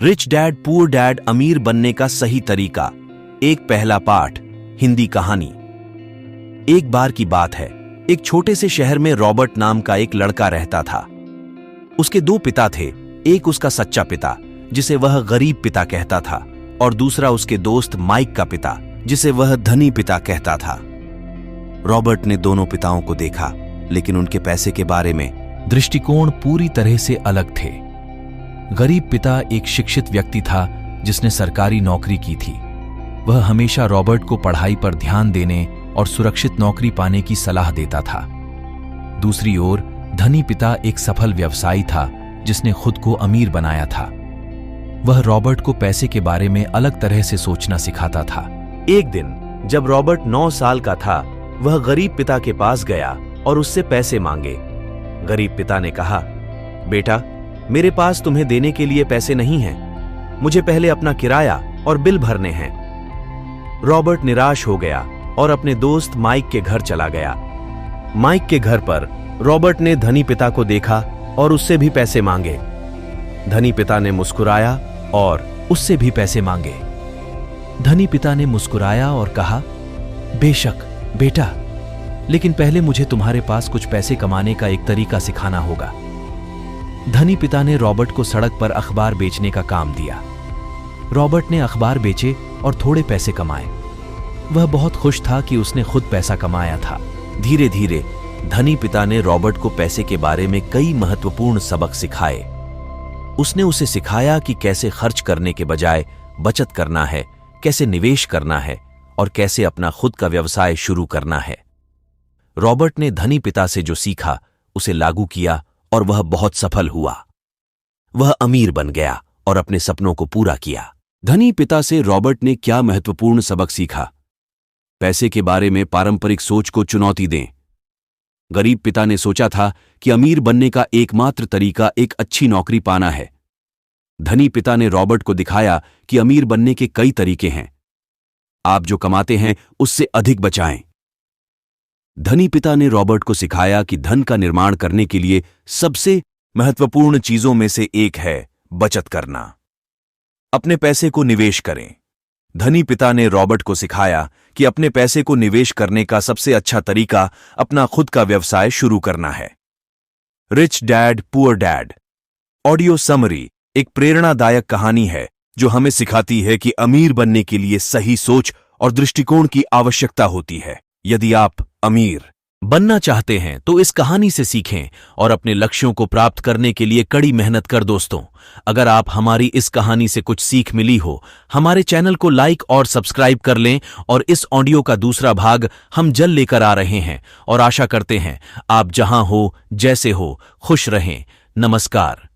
Rich dad poor dad, अमीर बनने का सही तरीका। एक पहला पाठ, हिंदी कहानी। एक बार की बात है, एक छोटे से शहर में रॉबर्ट नाम का एक लड़का रहता था। उसके दो पिता थे, एक उसका सच्चा पिता जिसे वह गरीब पिता कहता था, और दूसरा उसके दोस्त माइक का पिता जिसे वह धनी पिता कहता था। रॉबर्ट ने दोनों पिताओं को देखा, लेकिन उनके पैसे के बारे में दृष्टिकोण पूरी तरह से अलग थे। गरीब पिता एक शिक्षित व्यक्ति था जिसने सरकारी नौकरी की थी। वह हमेशा रॉबर्ट को पढ़ाई पर ध्यान देने और सुरक्षित नौकरी पाने की सलाह देता था। दूसरी ओर धनी पिता एक सफल व्यवसायी था जिसने खुद को अमीर बनाया था। वह रॉबर्ट को पैसे के बारे में अलग तरह से सोचना सिखाता था। एक दिन जब रॉबर्ट 9 साल का था, वह गरीब पिता के पास गया और उससे पैसे मांगे। गरीब पिता ने कहा, बेटा, मेरे पास तुम्हें देने के लिए पैसे नहीं हैं। मुझे पहले अपना किराया और बिल भरने हैं। रॉबर्ट निराश हो गया और अपने दोस्त माइक के घर चला गया। माइक के घर पर रॉबर्ट ने धनी पिता को देखा और उससे भी पैसे मांगे। धनी पिता ने मुस्कुराया और उससे भी पैसे मांगे। धनी पिता ने मुस्कुराया और कहा, बेशक बेटा, लेकिन पहले मुझे तुम्हारे पास कुछ पैसे कमाने का एक तरीका सिखाना होगा। धनी पिता ने रॉबर्ट को सड़क पर अखबार बेचने का काम दिया। रॉबर्ट ने अखबार बेचे और थोड़े पैसे कमाए। वह बहुत खुश था कि उसने खुद पैसा कमाया था। धीरे धीरे धनी पिता ने रॉबर्ट को पैसे के बारे में कई महत्वपूर्ण सबक सिखाए। उसने उसे सिखाया कि कैसे खर्च करने के बजाय बचत करना है, कैसे निवेश करना है और कैसे अपना खुद का व्यवसाय शुरू करना है। रॉबर्ट ने धनी पिता से जो सीखा उसे लागू किया और वह बहुत सफल हुआ। वह अमीर बन गया और अपने सपनों को पूरा किया। धनी पिता से रॉबर्ट ने क्या महत्वपूर्ण सबक सीखा? पैसे के बारे में पारंपरिक सोच को चुनौती दें। गरीब पिता ने सोचा था कि अमीर बनने का एकमात्र तरीका एक अच्छी नौकरी पाना है। धनी पिता ने रॉबर्ट को दिखाया कि अमीर बनने के कई तरीके हैं। आप जो कमाते हैं उससे अधिक बचाएं। धनी पिता ने रॉबर्ट को सिखाया कि धन का निर्माण करने के लिए सबसे महत्वपूर्ण चीजों में से एक है बचत करना। अपने पैसे को निवेश करें। धनी पिता ने रॉबर्ट को सिखाया कि अपने पैसे को निवेश करने का सबसे अच्छा तरीका अपना खुद का व्यवसाय शुरू करना है। Rich dad poor dad audio summary एक प्रेरणादायक कहानी है जो हमें सिखाती है कि अमीर बनने के लिए सही सोच और दृष्टिकोण की आवश्यकता होती है। यदि आप अमीर बनना चाहते हैं तो इस कहानी से सीखें और अपने लक्ष्यों को प्राप्त करने के लिए कड़ी मेहनत कर। दोस्तों, अगर आप हमारी इस कहानी से कुछ सीख मिली हो, हमारे चैनल को लाइक और सब्सक्राइब कर लें। और इस ऑडियो का दूसरा भाग हम जल्द लेकर आ रहे हैं और आशा करते हैं आप जहां हो, जैसे हो, खुश रहें। नमस्कार।